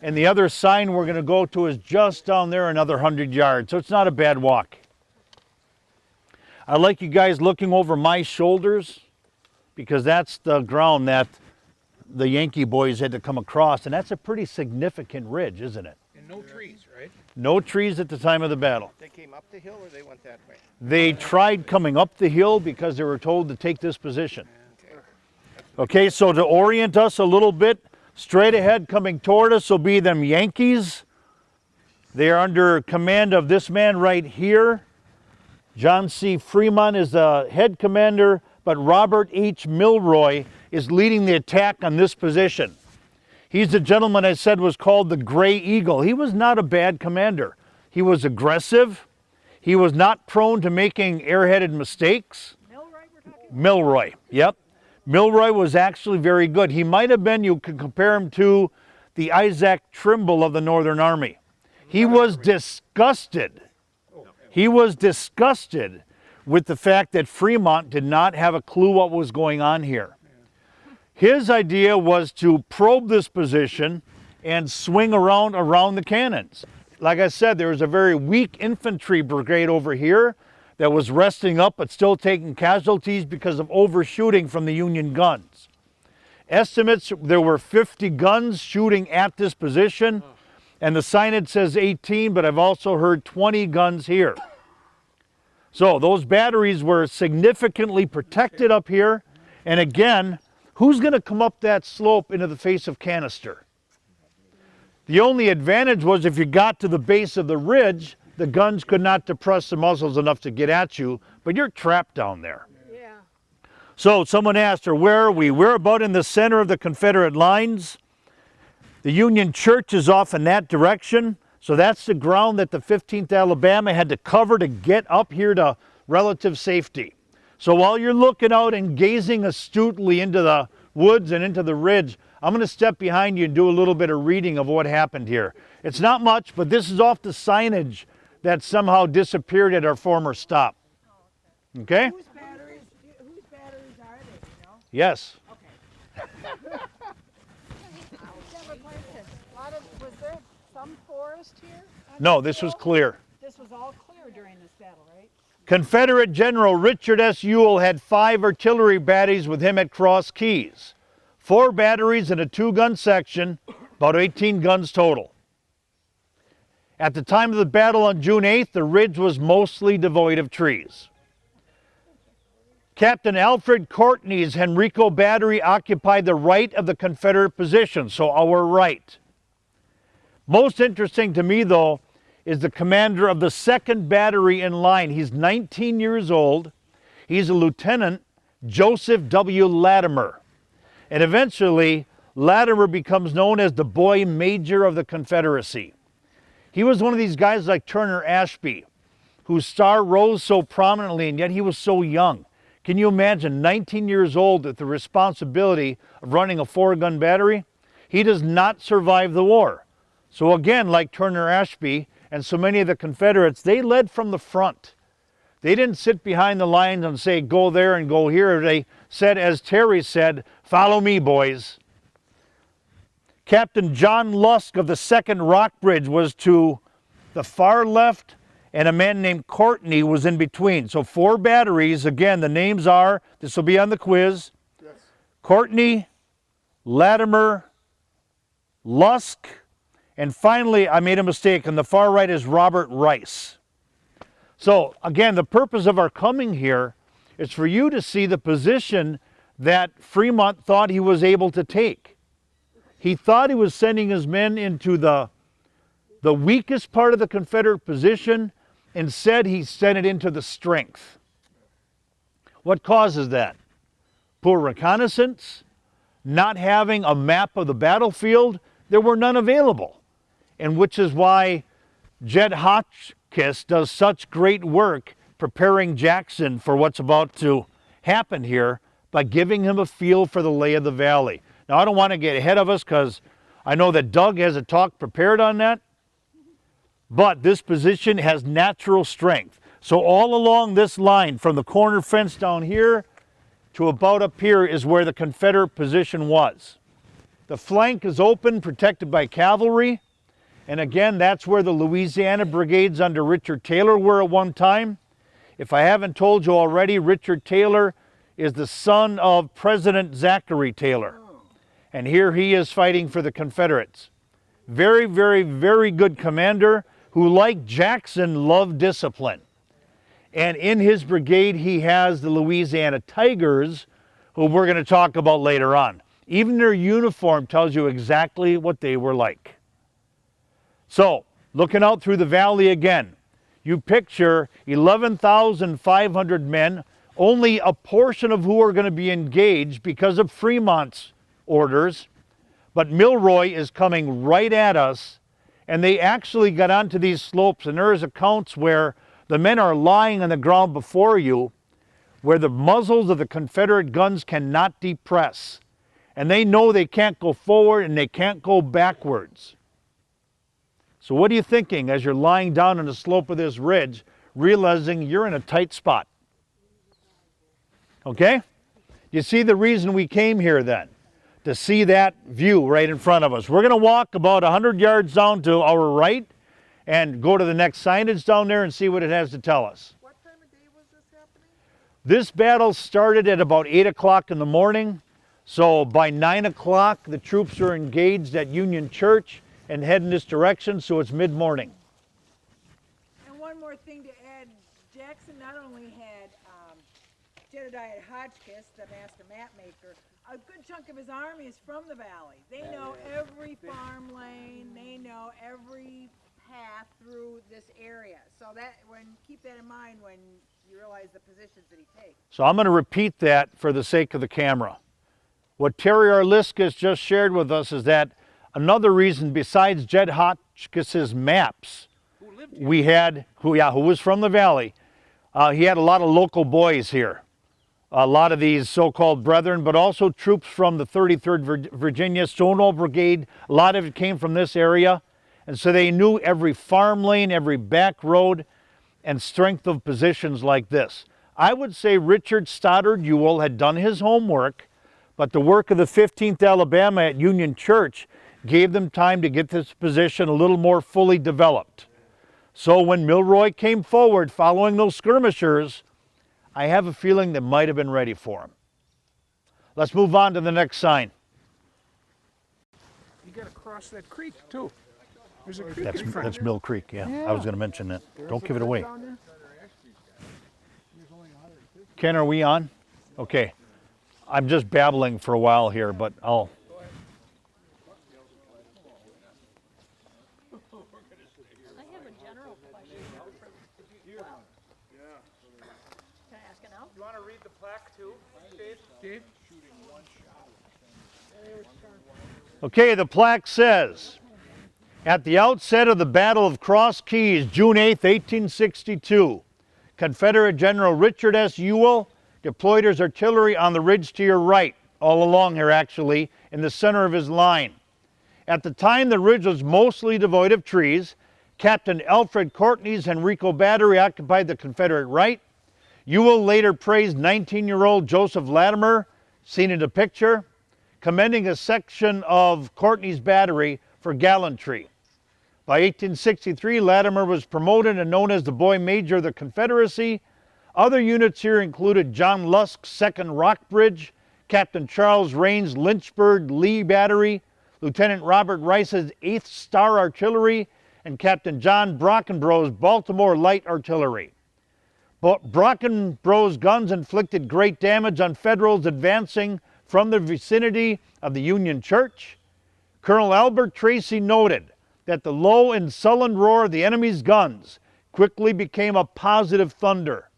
And the other sign we're going to go to is just down there, another 100 yards. So it's not a bad walk. I like you guys looking over my shoulders because that's the ground that the Yankee boys had to come across. And that's a pretty significant ridge, isn't it? And no trees, right? No trees at the time of the battle. They came up the hill or they went that way? They tried coming up the hill because they were told to take this position. Okay, so to orient us a little bit, straight ahead coming toward us will be them Yankees. They are under command of this man right here. John C. Fremont is the head commander, but Robert H. Milroy is leading the attack on this position. He's the gentleman I said was called the Gray Eagle. He was not a bad commander. He was aggressive. He was not prone to making airheaded mistakes. Milroy, yep. Milroy was actually very good. He might have been, you could compare him to the Isaac Trimble of the Northern Army. He was disgusted. He was disgusted with the fact that Fremont did not have a clue what was going on here. His idea was to probe this position and swing around the cannons. Like I said, there was a very weak infantry brigade over here that was resting up but still taking casualties because of overshooting from the Union guns. Estimates, there were 50 guns shooting at this position, and the signage says 18, but I've also heard 20 guns here. So those batteries were significantly protected up here, and again, who's going to come up that slope into the face of canister? The only advantage was if you got to the base of the ridge, the guns could not depress the muzzles enough to get at you, but you're trapped down there. Yeah. So someone asked her, where are we? We're about in the center of the Confederate lines. The Union Church is off in that direction, so that's the ground that the 15th Alabama had to cover to get up here to relative safety. So while you're looking out and gazing astutely into the woods and into the ridge, I'm going to step behind you and do a little bit of reading of what happened here. It's not much, but this is off the signage that somehow disappeared at our former stop. Okay? Whose batteries are they, you know? Yes. Okay. Was there some forest here? No, this was clear. This was all clear during this battle, right? Confederate General Richard S. Ewell had 5 artillery batteries with him at Cross Keys. 4 batteries in a 2-gun section, about 18 guns total. At the time of the battle on June 8th, the ridge was mostly devoid of trees. Captain Alfred Courtney's Henrico Battery occupied the right of the Confederate position, so our right. Most interesting to me, though, is the commander of the 2nd Battery in line. He's 19 years old. He's a Lieutenant Joseph W. Latimer. And eventually, Latimer becomes known as the Boy Major of the Confederacy. He was one of these guys like Turner Ashby, whose star rose so prominently, and yet he was so young. Can you imagine 19 years old with the responsibility of running a 4-gun battery? He does not survive the war. So again, like Turner Ashby and so many of the Confederates, they led from the front. They didn't sit behind the lines and say, go there and go here. They said, as Terry said, follow me, boys. Captain John Lusk of the 2nd Rockbridge was to the far left, and a man named Courtney was in between. So 4 batteries, again, the names are, this will be on the quiz, yes. Courtney, Latimer, Lusk, and finally, I made a mistake, on the far right is Robert Rice. So again, the purpose of our coming here is for you to see the position that Fremont thought he was able to take. He thought he was sending his men into the weakest part of the Confederate position. Instead, he sent it into the strength. What causes that? Poor reconnaissance, not having a map of the battlefield. There were none available. And which is why Jed Hotchkiss does such great work preparing Jackson for what's about to happen here by giving him a feel for the lay of the valley. Now, I don't want to get ahead of us because I know that Doug has a talk prepared on that, but this position has natural strength. So all along this line, from the corner fence down here to about up here is where the Confederate position was. The flank is open, protected by cavalry. And again, that's where the Louisiana brigades under Richard Taylor were at one time. If I haven't told you already, Richard Taylor is the son of President Zachary Taylor. And here he is fighting for the Confederates. Very, very, very good commander who, like Jackson, loved discipline. And in his brigade, he has the Louisiana Tigers, who we're going to talk about later on. Even their uniform tells you exactly what they were like. So, looking out through the valley again, you picture 11,500 men, only a portion of who are going to be engaged because of Fremont's orders. But Milroy is coming right at us, and they actually got onto these slopes, and there's accounts where the men are lying on the ground before you, where the muzzles of the Confederate guns cannot depress. And they know they can't go forward and they can't go backwards. So what are you thinking as you're lying down on the slope of this ridge, realizing you're in a tight spot? Okay? You see the reason we came here then? To see that view right in front of us. We're going to walk about 100 yards down to our right and go to the next signage down there and see what it has to tell us. What time of day was this happening? This battle started at about 8 o'clock in the morning. So by 9 o'clock, the troops are engaged at Union Church and head in this direction, so it's mid-morning. And one more thing to add, Jackson not only had Jedediah Hotchkiss, the master map maker, a good chunk of his army is from the valley. They know every farm lane, they know every path through this area. So keep that in mind when you realize the positions that he takes. So I'm going to repeat that for the sake of the camera. What Terry Arliskus just shared with us is that another reason besides Jed Hotchkiss's maps, who was from the valley, he had a lot of local boys here. A lot of these so-called brethren, but also troops from the 33rd Virginia Stonewall Brigade. A lot of it came from this area. And so they knew every farm lane, every back road, and strength of positions like this. I would say Richard Stoddard Ewell had done his homework, but the work of the 15th Alabama at Union Church gave them time to get this position a little more fully developed. So when Milroy came forward following those skirmishers, I have a feeling they might have been ready for him. Let's move on to the next sign. You got to cross that creek too. There's a creek in front. That's Mill Creek, yeah. I was going to mention that. Don't give it away. Ken, are we on? Okay. I'm just babbling for a while here, but I'll... I have a general question. Can I ask it now? You want to read the plaque too, Dave? Okay, the plaque says, at the outset of the Battle of Cross Keys, June 8, 1862, Confederate General Richard S. Ewell deployed his artillery on the ridge to your right, all along here actually, in the center of his line. At the time, the ridge was mostly devoid of trees. Captain Alfred Courtney's Henrico Battery occupied the Confederate right. Ewell later praised 19-year-old Joseph Latimer, seen in the picture, commending a section of Courtney's battery for gallantry. By 1863, Latimer was promoted and known as the Boy Major of the Confederacy. Other units here included John Lusk's 2nd Rockbridge, Captain Charles Rains' Lynchburg Lee Battery, Lieutenant Robert Rice's 8th Star Artillery, and Captain John Brockenbrough's Baltimore Light Artillery. But Brockenbrough's guns inflicted great damage on Federals advancing from the vicinity of the Union Church. Colonel Albert Tracy noted that the low and sullen roar of the enemy's guns quickly became a positive thunder.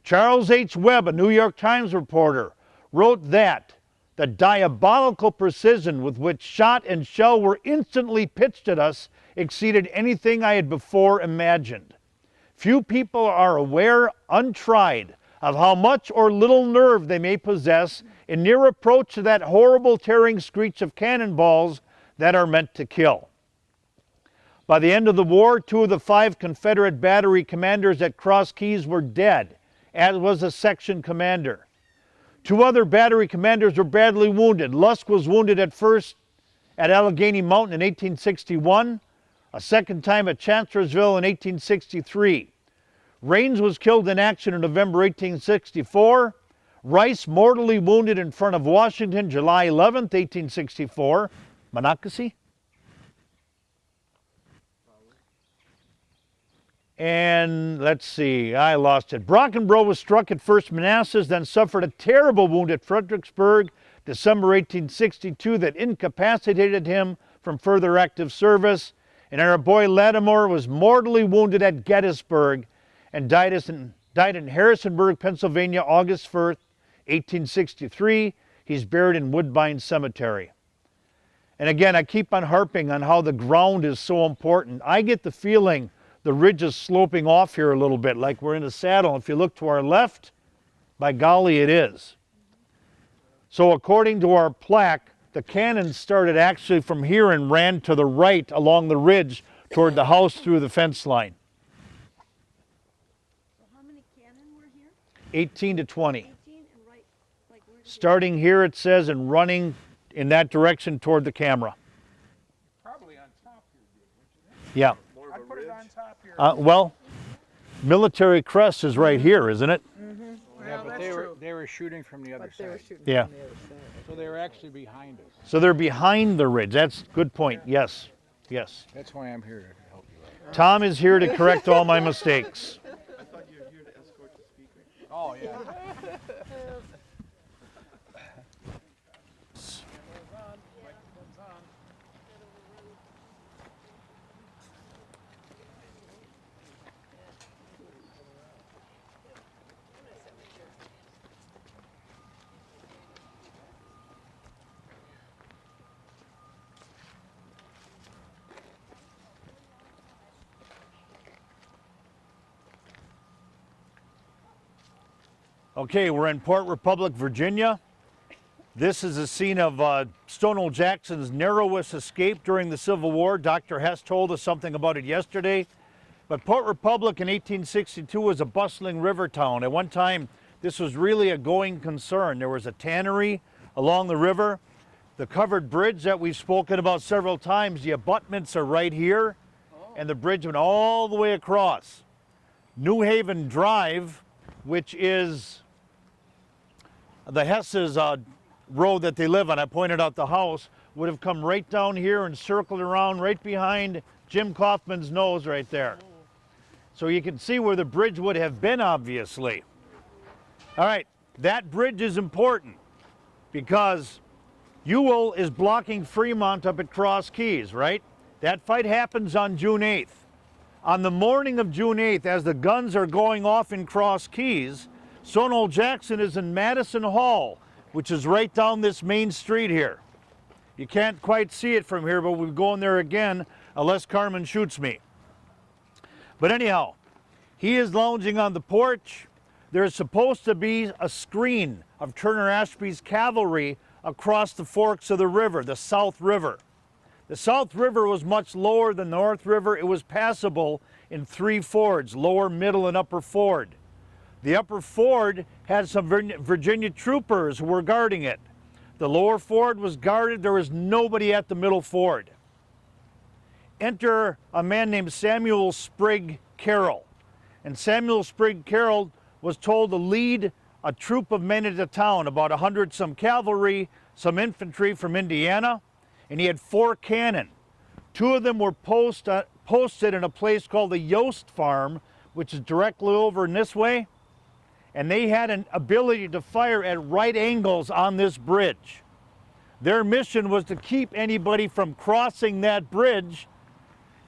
Charles H. Webb, a New York Times reporter, wrote that the diabolical precision with which shot and shell were instantly pitched at us exceeded anything I had before imagined. Few people are aware, untried, of how much or little nerve they may possess in near approach to that horrible tearing screech of cannonballs that are meant to kill. By the end of the war, 2 of the 5 Confederate battery commanders at Cross Keys were dead, as was a section commander. 2 other battery commanders were badly wounded. Lusk was wounded at first at Allegheny Mountain in 1861, a second time at Chancellorsville in 1863. Raines was killed in action in November 1864. Rice mortally wounded in front of Washington July 11th, 1864. Monocacy? And let's see, I lost it. Brockenbrough was struck at first Manassas, then suffered a terrible wound at Fredericksburg, December 1862, that incapacitated him from further active service. And our boy Lattimore was mortally wounded at Gettysburg and died in Harrisonburg, Pennsylvania, August 1st, 1863. He's buried in Woodbine Cemetery. And again, I keep on harping on how the ground is so important. I get the feeling the ridge is sloping off here a little bit, like we're in a saddle. If you look to our left, by golly, it is. So according to our plaque, the cannon started actually from here and ran to the right along the ridge toward the house through the fence line. So how many cannon were here? 18 to 20. 18 and right, like where did Starting here, it says, and running in that direction toward the camera. Probably on top here, dude. Yeah. I'd put it on top here. Well, Military Crest is right here, isn't it? Yeah, Well, but that's they were shooting from the other But they were side. shooting Yeah. from the other side. So they were actually behind us. So they're behind the ridge. That's a good point. Yes. Yes. That's why I'm here to help you out. Tom is here to correct all my mistakes. Oh, yeah. Okay, we're in Port Republic, Virginia. This is the scene of Stonewall Jackson's narrowest escape during the Civil War. Dr. Hess told us something about it yesterday. But Port Republic in 1862 was a bustling river town. At one time, this was really a going concern. There was a tannery along the river. The covered bridge that we've spoken about several times, the abutments are right here, and the bridge went all the way across. New Haven Drive, which is the Hess's road that they live on, I pointed out the house, would have come right down here and circled around right behind Jim Kaufman's nose right there. So you can see where the bridge would have been, obviously. All right, that bridge is important because Ewell is blocking Fremont up at Cross Keys, right? That fight happens on June 8th. On the morning of June 8th, as the guns are going off in Cross Keys, Stonewall Jackson is in Madison Hall, which is right down this main street here. You can't quite see it from here, but we'll go in there again unless Carmen shoots me. But anyhow, he is lounging on the porch. There's supposed to be a screen of Turner Ashby's cavalry across the forks of the river, the South River. The South River was much lower than the North River. It was passable in 3 fords, lower, middle, and upper ford. The upper ford had some Virginia troopers who were guarding it. The lower ford was guarded. There was nobody at the middle ford. Enter a man named Samuel Sprigg Carroll. And Samuel Sprigg Carroll was told to lead a troop of men into town, about 100 some cavalry, some infantry from Indiana, and he had 4 cannon. 2 of them were posted in a place called the Yost Farm, which is directly over in this way, and they had an ability to fire at right angles on this bridge. Their mission was to keep anybody from crossing that bridge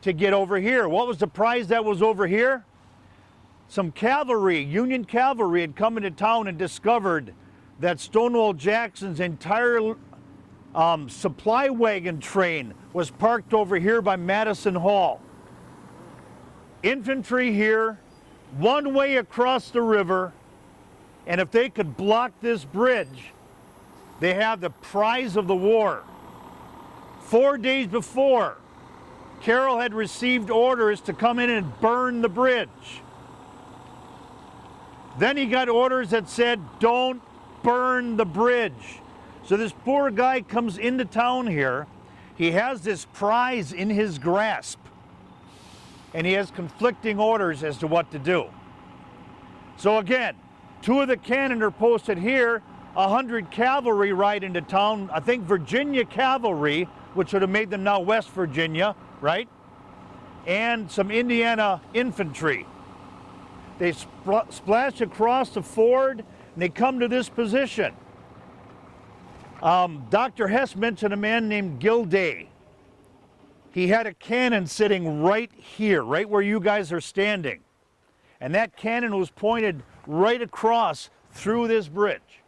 to get over here. What was the prize that was over here? Some cavalry, Union cavalry, had come into town and discovered that Stonewall Jackson's entire supply wagon train was parked over here by Madison Hall. Infantry here, one way across the river, and if they could block this bridge, they have the prize of the war. 4 days before, Carroll had received orders to come in and burn the bridge. Then he got orders that said, don't burn the bridge. So this poor guy comes into town here. He has this prize in his grasp, and he has conflicting orders as to what to do. So again, 2 of the cannon are posted here, 100 cavalry ride into town, I think Virginia cavalry, which would have made them now West Virginia, right? And some Indiana infantry. They splash across the ford and they come to this position. Dr. Hess mentioned a man named Gilday. He had a cannon sitting right here, right where you guys are standing. And that cannon was pointed right across through this bridge.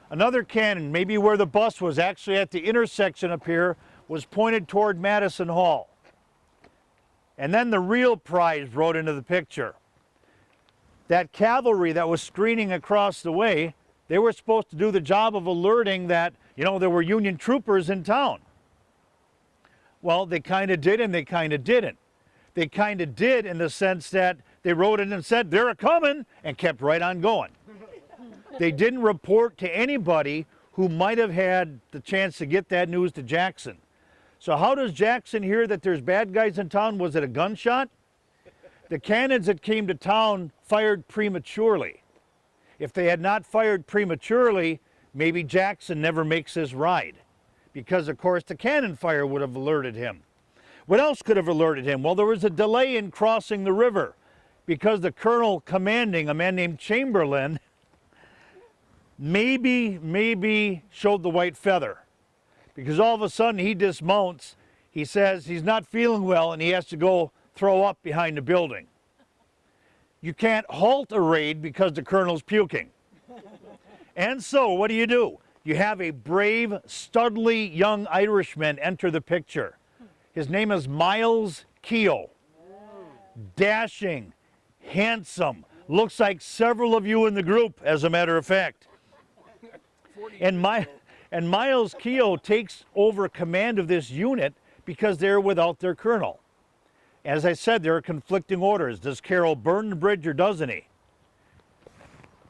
Another cannon, maybe where the bus was, actually at the intersection up here, was pointed toward Madison Hall. And then the real prize rode into the picture. That cavalry that was screening across the way, they were supposed to do the job of alerting that, you know, there were Union troopers in town. Well, they kind of did and they kind of didn't. They kind of did in the sense that they rode in and said, they're a-coming, and kept right on going. They didn't report to anybody who might have had the chance to get that news to Jackson. So how does Jackson hear that there's bad guys in town? Was it a gunshot? The cannons that came to town fired prematurely. If they had not fired prematurely, maybe Jackson never makes this ride. Because, of course, the cannon fire would have alerted him. What else could have alerted him? Well, there was a delay in crossing the river because the colonel commanding, a man named Chamberlain, maybe showed the white feather. Because all of a sudden he dismounts, he says he's not feeling well and he has to go throw up behind the building. You can't halt a raid because the colonel's puking. And so what do? You have a brave, studly young Irishman enter the picture. His name is Miles Keogh. Dashing, handsome, looks like several of you in the group, as a matter of fact. And Miles Keogh takes over command of this unit because they're without their colonel. As I said, there are conflicting orders. Does Carroll burn the bridge or doesn't he?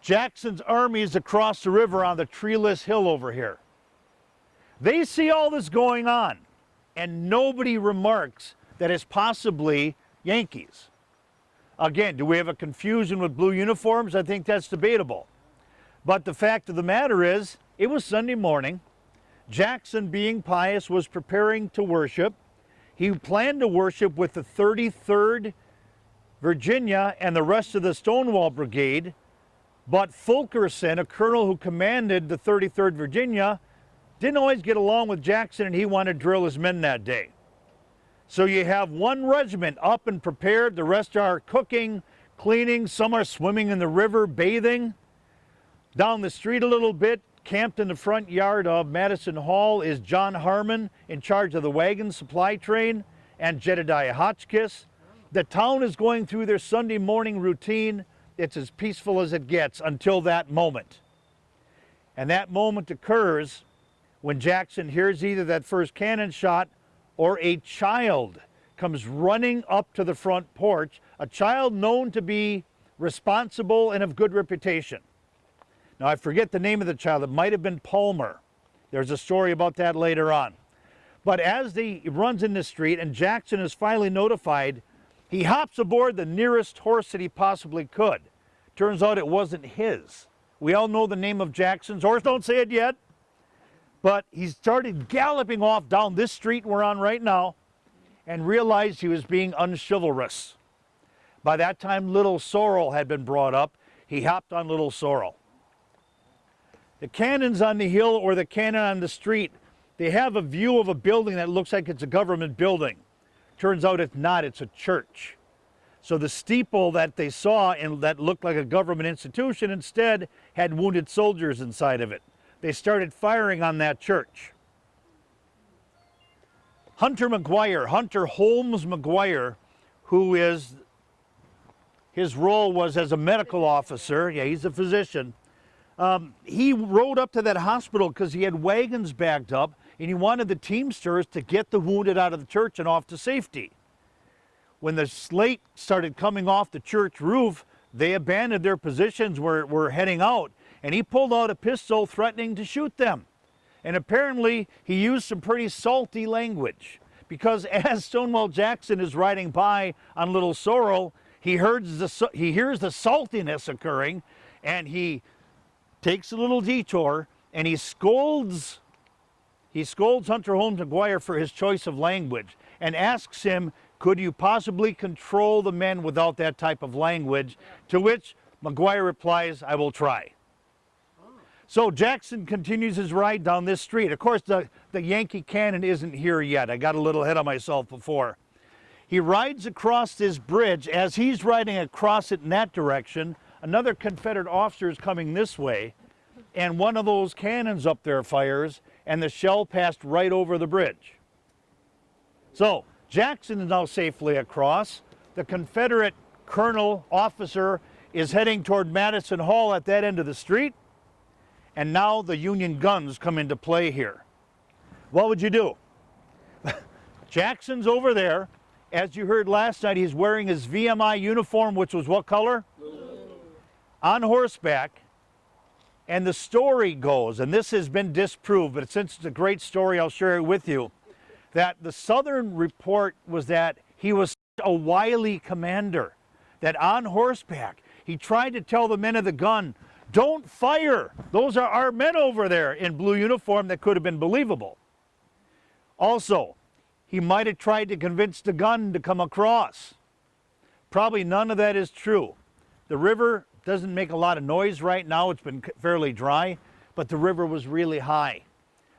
Jackson's army is across the river on the treeless hill over here. They see all this going on, and nobody remarks that it's possibly Yankees. Again, do we have a confusion with blue uniforms? I think that's debatable. But the fact of the matter is, it was Sunday morning. Jackson, being pious, was preparing to worship. He planned to worship with the 33rd Virginia and the rest of the Stonewall Brigade, but Fulkerson, a colonel who commanded the 33rd Virginia, didn't always get along with Jackson, and he wanted to drill his men that day. So you have one regiment up and prepared, the rest are cooking, cleaning, some are swimming in the river, bathing. Down the street a little bit, camped in the front yard of Madison Hall, is John Harmon in charge of the wagon supply train, and Jedediah Hotchkiss. The town is going through their Sunday morning routine. It's as peaceful as it gets until that moment. And that moment occurs when Jackson hears either that first cannon shot or a child comes running up to the front porch, a child known to be responsible and of good reputation. Now, I forget the name of the child. It might have been Palmer. There's a story about that later on. But as he runs in the street and Jackson is finally notified, he hops aboard the nearest horse that he possibly could. Turns out it wasn't his. We all know the name of Jackson's horse. Don't say it yet. But he started galloping off down this street we're on right now and realized he was being unchivalrous. By that time, Little Sorrel had been brought up. He hopped on Little Sorrel. The cannons on the hill or the cannon on the street, they have a view of a building that looks like it's a government building. Turns out it's not, it's a church. So the steeple that they saw and that looked like a government institution instead had wounded soldiers inside of it. They started firing on that church. Hunter Holmes McGuire, who is, his role was as a medical officer, yeah, he's a physician. He rode up to that hospital because he had wagons backed up and he wanted the Teamsters to get the wounded out of the church and off to safety. When the slate started coming off the church roof, they abandoned their positions, were heading out, and he pulled out a pistol threatening to shoot them. And apparently he used some pretty salty language, because as Stonewall Jackson is riding by on Little Sorrel, he hears the saltiness occurring, and he takes a little detour and he scolds Hunter Holmes McGuire for his choice of language and asks him, could you possibly control the men without that type of language? To which McGuire replies, I will try. So Jackson continues his ride down this street. Of course, the Yankee cannon isn't here yet. I got a little ahead of myself before. He rides across this bridge. As he's riding across it in that direction, another Confederate officer is coming this way, and one of those cannons up there fires, and the shell passed right over the bridge. So Jackson is now safely across. The Confederate colonel officer is heading toward Madison Hall at that end of the street, and now the Union guns come into play here. What would you do? Jackson's over there. As you heard last night, he's wearing his VMI uniform, which was what color? Blue. On horseback. And the story goes, and this has been disproved, but since it's a great story, I'll share it with you, that the Southern report was that he was a wily commander, that on horseback, he tried to tell the men of the gun, don't fire. Those are our men over there in blue uniform. That could have been believable. Also, he might have tried to convince the gun to come across. Probably none of that is true. The river doesn't make a lot of noise right now. It's been fairly dry, but the river was really high.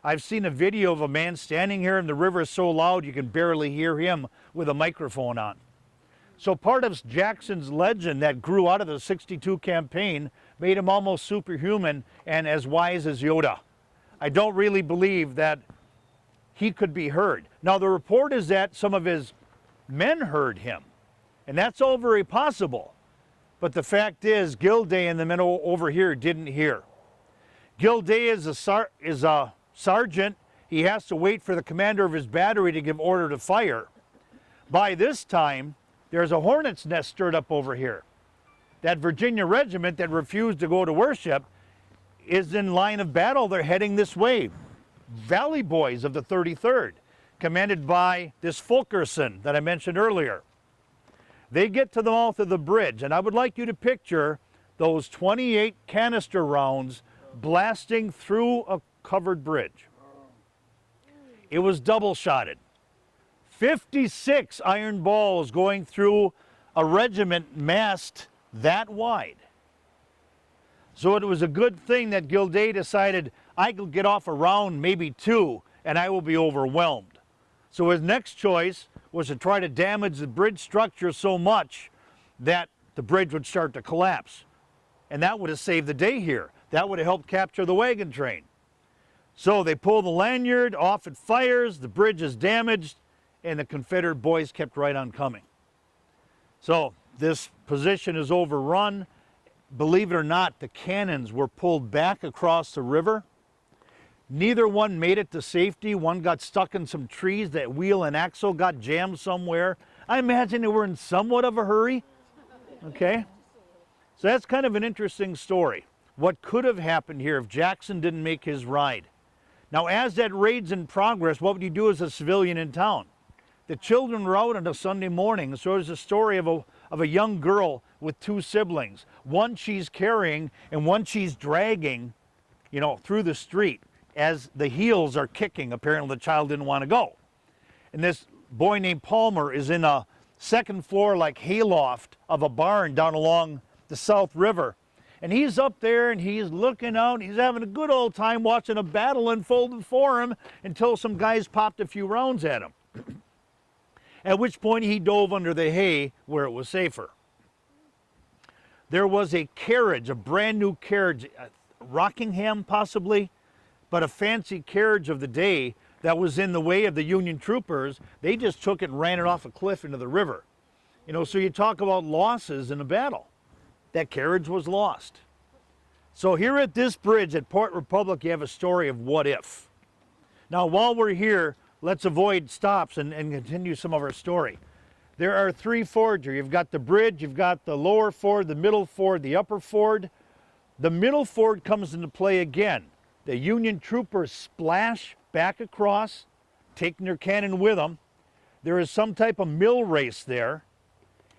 I've seen a video of a man standing here and the river is so loud you can barely hear him with a microphone on. So part of Jackson's legend that grew out of the '62 campaign made him almost superhuman and as wise as Yoda. I don't really believe that he could be heard. Now the report is that some of his men heard him, and that's all very possible. But the fact is, Gilday and the men over here didn't hear. Gilday is a sergeant. He has to wait for the commander of his battery to give order to fire. By this time, there's a hornet's nest stirred up over here. That Virginia regiment that refused to go to worship is in line of battle. They're heading this way. Valley Boys of the 33rd, commanded by this Fulkerson that I mentioned earlier. They get to the mouth of the bridge, and I would like you to picture those 28 canister rounds blasting through a covered bridge. It was double-shotted. 56 iron balls going through a regiment massed that wide. So it was a good thing that Gilday decided, I could get off a round, maybe two, and I will be overwhelmed. So his next choice was to try to damage the bridge structure so much that the bridge would start to collapse. And that would have saved the day here. That would have helped capture the wagon train. So they pull the lanyard, off it fires, the bridge is damaged, and the Confederate boys kept right on coming. So this position is overrun. Believe it or not, the cannons were pulled back across the river. Neither one made it to safety. One got stuck in some trees. That wheel and axle got jammed somewhere. I imagine they were in somewhat of a hurry. Okay? So that's kind of an interesting story. What could have happened here if Jackson didn't make his ride? Now, as that raid's in progress, what would you do as a civilian in town? The children were out on a Sunday morning, so there's a story of a young girl with two siblings. One she's carrying and one she's dragging, through the street as the heels are kicking. Apparently the child didn't want to go. And this boy named Palmer is in a second floor like hayloft of a barn down along the South River. And he's up there and he's looking out. He's having a good old time watching a battle unfold before him until some guys popped a few rounds at him. At which point he dove under the hay where it was safer. There was a carriage, a brand new carriage, Rockingham possibly, but a fancy carriage of the day that was in the way of the Union troopers. They just took it and ran it off a cliff into the river. So you talk about losses in a battle. That carriage was lost. So here at this bridge at Port Republic, you have a story of what if. Now, while we're here, let's avoid stops and continue some of our story. There are three fords here. You've got the bridge, you've got the lower ford, the middle ford, the upper ford. The middle ford comes into play again. The Union troopers splash back across, taking their cannon with them. There is some type of mill race there.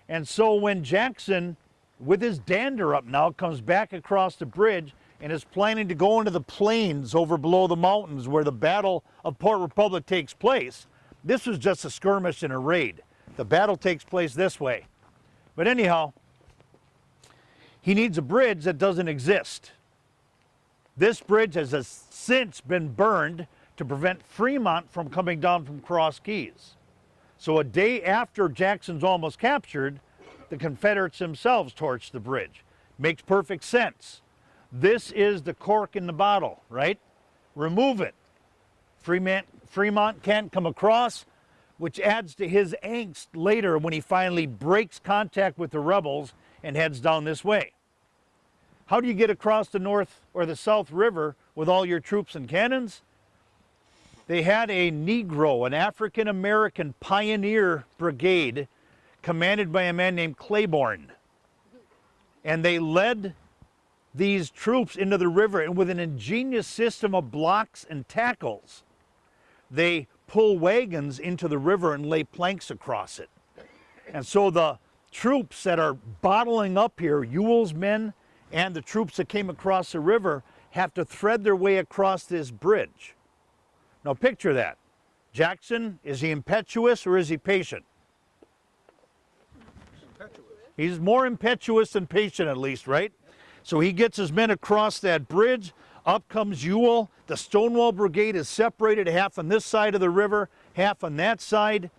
And so when Jackson, with his dander up now, comes back across the bridge and is planning to go into the plains over below the mountains where the Battle of Port Republic takes place, this was just a skirmish and a raid. The battle takes place this way. But anyhow, he needs a bridge that doesn't exist. This bridge has since been burned to prevent Fremont from coming down from Cross Keys. So a day after Jackson's almost captured, the Confederates themselves torched the bridge. Makes perfect sense. This is the cork in the bottle, right? Remove it. Fremont can't come across, which adds to his angst later when he finally breaks contact with the rebels and heads down this way. How do you get across the North or the South River with all your troops and cannons? They had a Negro, an African-American pioneer brigade commanded by a man named Claiborne. And they led these troops into the river, and with an ingenious system of blocks and tackles, they pull wagons into the river and lay planks across it. And so the troops that are bottling up here, Ewell's men and the troops that came across the river, have to thread their way across this bridge. Now picture that. Jackson, is he impetuous or is he patient? Impetuous. He's more impetuous than patient, at least, right? So he gets his men across that bridge. Up comes Ewell. The Stonewall Brigade is separated, half on this side of the river, half on that side.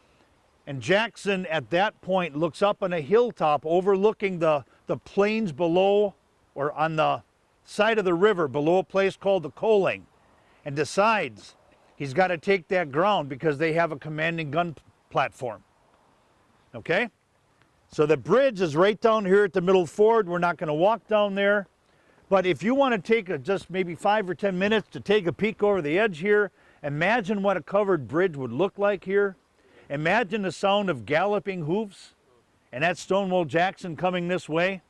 And Jackson, at that point, looks up on a hilltop overlooking the plains below, or on the side of the river below a place called the Coaling, and decides he's got to take that ground because they have a commanding gun platform. Okay? So the bridge is right down here at the middle ford. We're not going to walk down there. But if you want to take just maybe 5 or 10 minutes to take a peek over the edge here, imagine what a covered bridge would look like here. Imagine the sound of galloping hoofs, and that's Stonewall Jackson coming this way.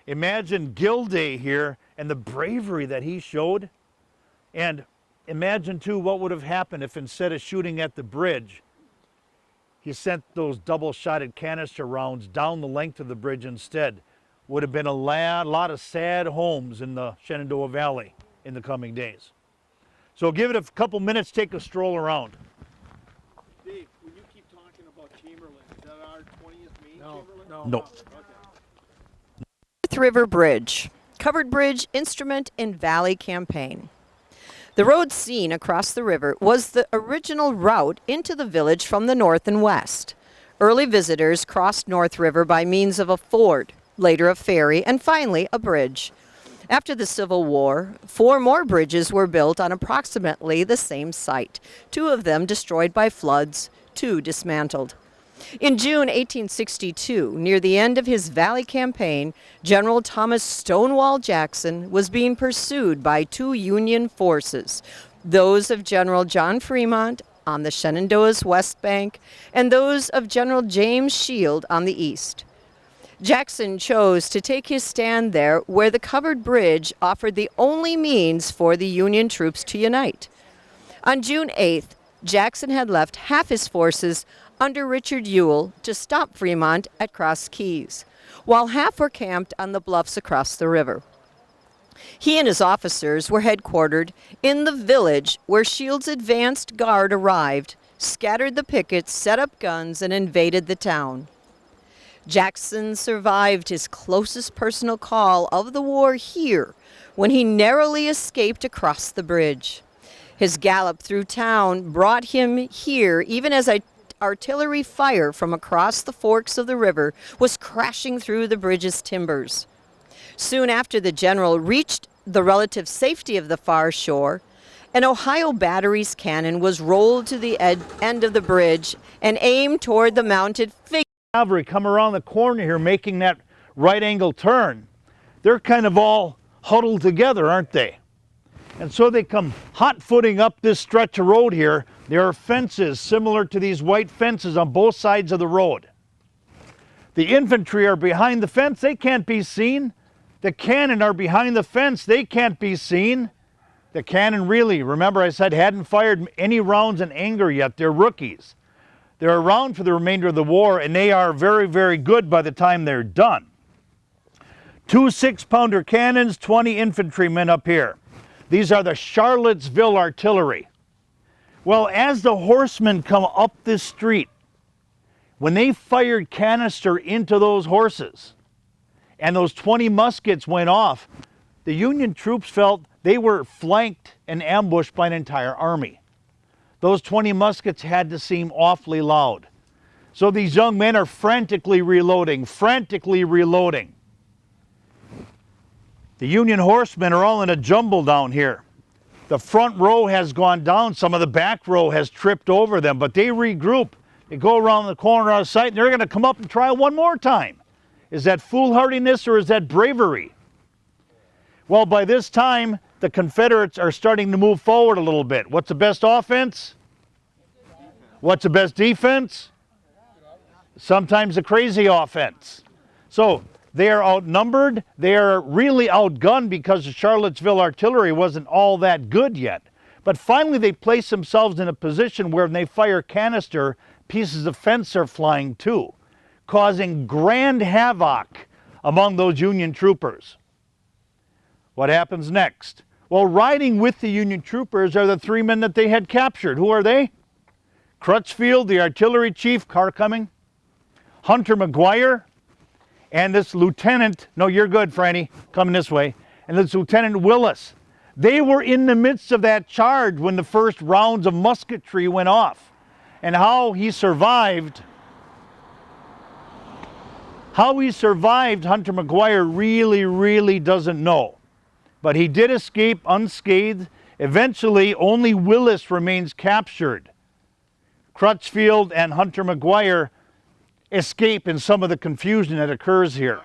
Imagine Gilday here and the bravery that he showed. And imagine too what would have happened if instead of shooting at the bridge, he sent those double-shotted canister rounds down the length of the bridge instead. Would have been a lot of sad homes in the Shenandoah Valley in the coming days. So give it a couple minutes, take a stroll around. Dave, when you keep talking about Chamberlain, is that our 20th Maine Chamberlain? No. Okay. North River Bridge, covered bridge instrument in Valley campaign. The road seen across the river was the original route into the village from the north and west. Early visitors crossed North River by means of a ford, later a ferry, and finally a bridge. After the Civil War, 4 more bridges were built on approximately the same site, 2 of them destroyed by floods, 2 dismantled. In June 1862, near the end of his Valley campaign, General Thomas Stonewall Jackson was being pursued by 2 Union forces, those of General John Fremont on the Shenandoah's west bank and those of General James Shield on the east. Jackson chose to take his stand there where the covered bridge offered the only means for the Union troops to unite. On June 8th, Jackson had left half his forces under Richard Ewell to stop Fremont at Cross Keys, while half were camped on the bluffs across the river. He and his officers were headquartered in the village where Shield's advanced guard arrived, scattered the pickets, set up guns, and invaded the town. Jackson survived his closest personal call of the war here when he narrowly escaped across the bridge. His gallop through town brought him here even as artillery fire from across the forks of the river was crashing through the bridge's timbers. Soon after the general reached the relative safety of the far shore, an Ohio battery's cannon was rolled to the end of the bridge and aimed toward the mounted figure. Cavalry come around the corner here making that right angle turn. They're kind of all huddled together, aren't they? And so they come hot-footing up this stretch of road here. There are fences similar to these white fences on both sides of the road. The infantry are behind the fence. They can't be seen. The cannon are behind the fence. They can't be seen. The cannon really, remember I said, hadn't fired any rounds in anger yet. They're rookies. They're around for the remainder of the war, and they are very, very good by the time they're done. 2 6-pounder cannons, 20 infantrymen up here. These are the Charlottesville artillery. Well, as the horsemen come up this street, when they fired canister into those horses and those 20 muskets went off, the Union troops felt they were flanked and ambushed by an entire army. Those 20 muskets had to seem awfully loud. So these young men are frantically reloading, frantically reloading. The Union horsemen are all in a jumble down here. The front row has gone down. Some of the back row has tripped over them, but they regroup. They go around the corner out of sight, and they're going to come up and try one more time. Is that foolhardiness or is that bravery? Well, by this time, the Confederates are starting to move forward a little bit. What's the best offense? What's the best defense? Sometimes a crazy offense. So they are outnumbered. They are really outgunned because the Charlottesville artillery wasn't all that good yet. But finally they place themselves in a position where when they fire canister, pieces of fence are flying too, causing grand havoc among those Union troopers. What happens next? Well, riding with the Union troopers are the 3 men that they had captured. Who are they? Crutchfield, the artillery chief, car coming. Hunter McGuire, and this lieutenant, no, you're good, Franny, coming this way, and this Lieutenant Willis. They were in the midst of that charge when the first rounds of musketry went off. And how he survived, Hunter McGuire really doesn't know. But he did escape unscathed. Eventually, only Willis remains captured. Crutchfield and Hunter McGuire escape in some of the confusion that occurs here.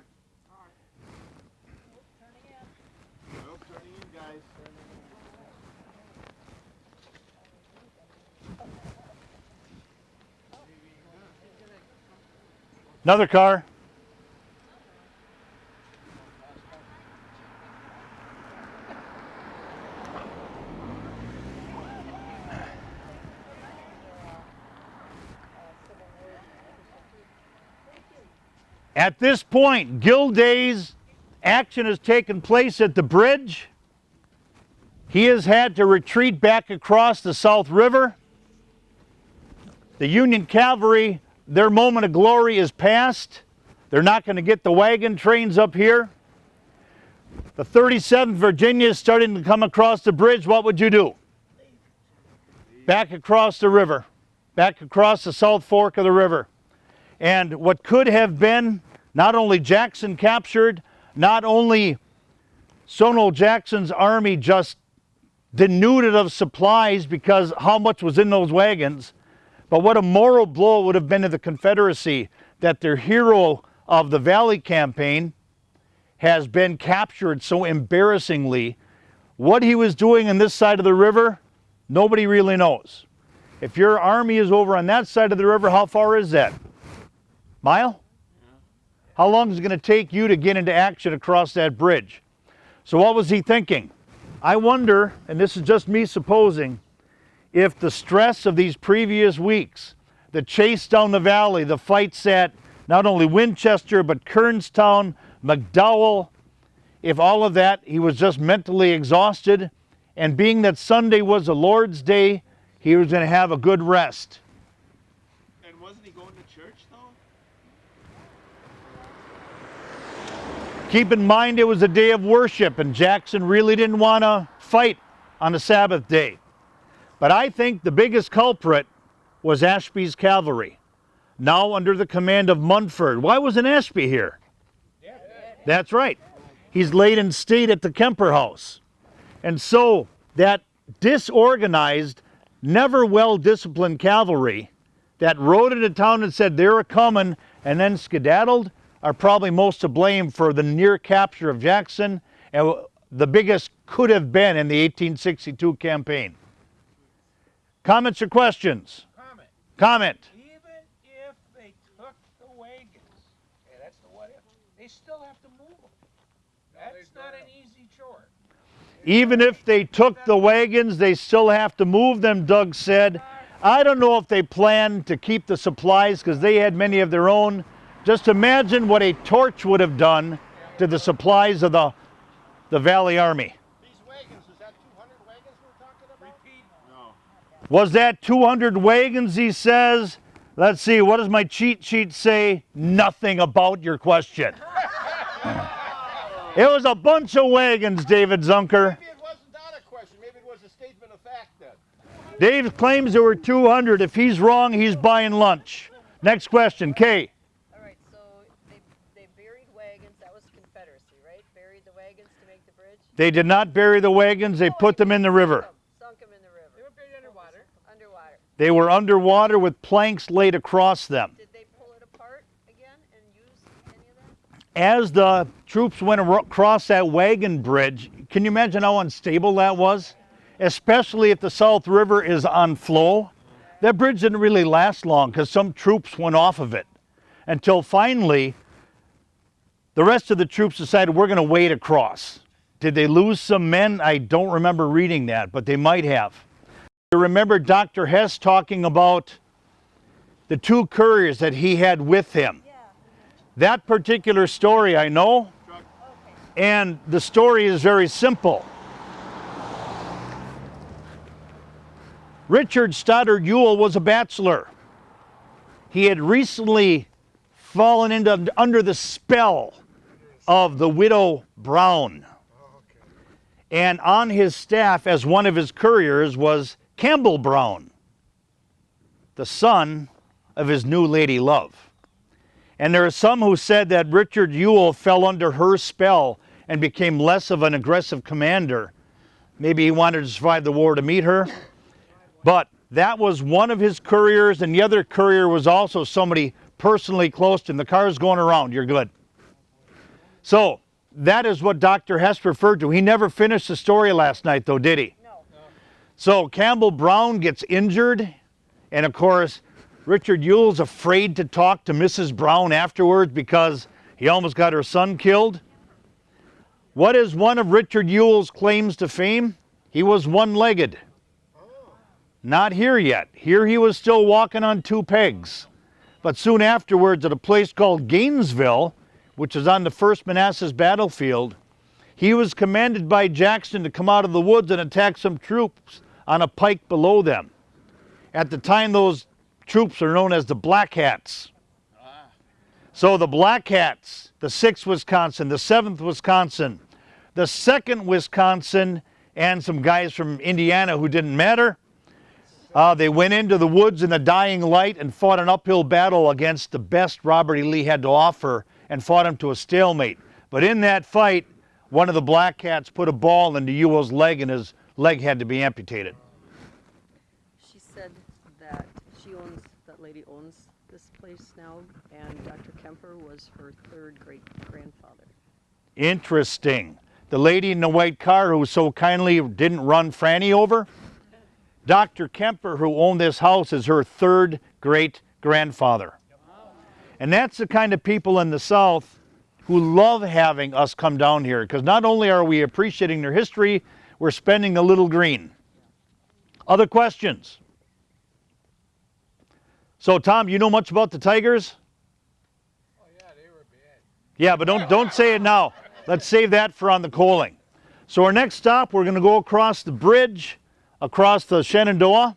Another car. At this point, Gilday's action has taken place at the bridge. He has had to retreat back across the South River. The Union cavalry, their moment of glory is past. They're not going to get the wagon trains up here. The 37th Virginia is starting to come across the bridge. What would you do? Back across the river, back across the South Fork of the river. And what could have been not only Jackson captured, not only Stonewall Jackson's army just denuded of supplies because how much was in those wagons, but what a moral blow it would have been to the Confederacy that their hero of the Valley Campaign has been captured so embarrassingly. What he was doing on this side of the river, nobody really knows. If your army is over on that side of the river, how far is that? Mile? How long is it going to take you to get into action across that bridge? So what was he thinking? I wonder, and this is just me supposing, if the stress of these previous weeks, the chase down the valley, the fights at not only Winchester, but Kernstown, McDowell, if all of that, he was just mentally exhausted, and being that Sunday was the Lord's Day, he was going to have a good rest. And wasn't he going to church, though? Keep in mind it was a day of worship, and Jackson really didn't want to fight on the Sabbath day. But I think the biggest culprit was Ashby's cavalry, now under the command of Munford. Why wasn't Ashby here? That's right. He's laid in state at the Kemper House. And so that disorganized, never well-disciplined cavalry that rode into town and said they're coming and then skedaddled are probably most to blame for the near capture of Jackson and the biggest could have been in the 1862 campaign. Comments or questions? Comment. Even if they took the wagons, that's the what if, they still have to move them. That's not an easy chore. Even if they took the wagons, they still have to move them, Doug said. I don't know if they planned to keep the supplies because they had many of their own. Just imagine what a torch would have done to the supplies of the Valley Army. These wagons, is that 200 wagons we're talking about? Repeat. No. Was that 200 wagons, he says? Let's see, what does my cheat sheet say? Nothing about your question. It was a bunch of wagons, David Zunker. Maybe it wasn't not a question. Maybe it was a statement of fact then. Dave claims there were 200. If he's wrong, he's buying lunch. Next question, Kay. All right, so they buried wagons. That was Confederacy, right? Buried the wagons to make the bridge? They did not bury the wagons. They put them in the river. Sunk them in the river. They were buried underwater. Underwater. They were underwater with planks laid across them. Did they pull it apart again and use any of that? As the troops went across that wagon bridge, can you imagine how unstable that was? Especially if the South River is on flow. That bridge didn't really last long because some troops went off of it until finally the rest of the troops decided we're going to wade across. Did they lose some men? I don't remember reading that, but they might have. You remember Dr. Hess talking about the two couriers that he had with him. That particular story I know, and the story is very simple. Richard Stoddard Ewell was a bachelor. He had recently fallen under the spell of the widow Brown. And on his staff as one of his couriers was Campbell Brown, the son of his new lady love. And there are some who said that Richard Ewell fell under her spell and became less of an aggressive commander. Maybe he wanted to survive the war to meet her. But that was one of his couriers, and the other courier was also somebody personally close to him. The car's going around, you're good. So that is what Dr. Hess referred to. He never finished the story last night, though, did he? No. So Campbell Brown gets injured, and of course, Richard Ewell's afraid to talk to Mrs. Brown afterwards because he almost got her son killed. What is one of Richard Ewell's claims to fame? He was one-legged. Not here yet. Here he was still walking on two pegs. But soon afterwards, at a place called Gainesville, which is on the 1st Manassas battlefield, he was commanded by Jackson to come out of the woods and attack some troops on a pike below them. At the time, those troops are known as the Black Hats. So the Black Hats, the 6th Wisconsin, the 7th Wisconsin, the 2nd Wisconsin, and some guys from Indiana who didn't matter, they went into the woods in the dying light and fought an uphill battle against the best Robert E. Lee had to offer and fought him to a stalemate. But in that fight, one of the Black Cats put a ball into Ewell's leg and his leg had to be amputated. She said that that lady owns this place now, and Dr. Kemper was her 3rd great-grandfather. Interesting. The lady in the white car who so kindly didn't run Franny over? Dr. Kemper, who owned this house, is her 3rd great-grandfather. And that's the kind of people in the South who love having us come down here, because not only are we appreciating their history, we're spending a little green. Other questions? So, Tom, you know much about the Tigers? Oh, yeah, they were bad. Yeah, but don't say it now. Let's save that for on the coaling. So our next stop, we're going to go across the bridge, across the Shenandoah.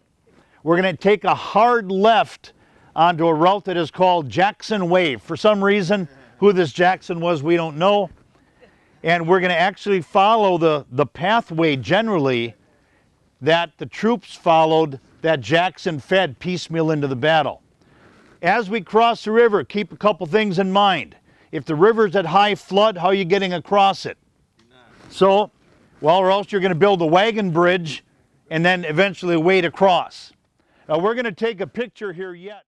We're going to take a hard left onto a route that is called Jackson Way. For some reason, who this Jackson was, we don't know. And we're going to actually follow the pathway generally that the troops followed that Jackson fed piecemeal into the battle. As we cross the river, keep a couple things in mind. If the river's at high flood, how are you getting across it? So, well, or else you're going to build a wagon bridge and then eventually wade across. Now we're going to take a picture here yet.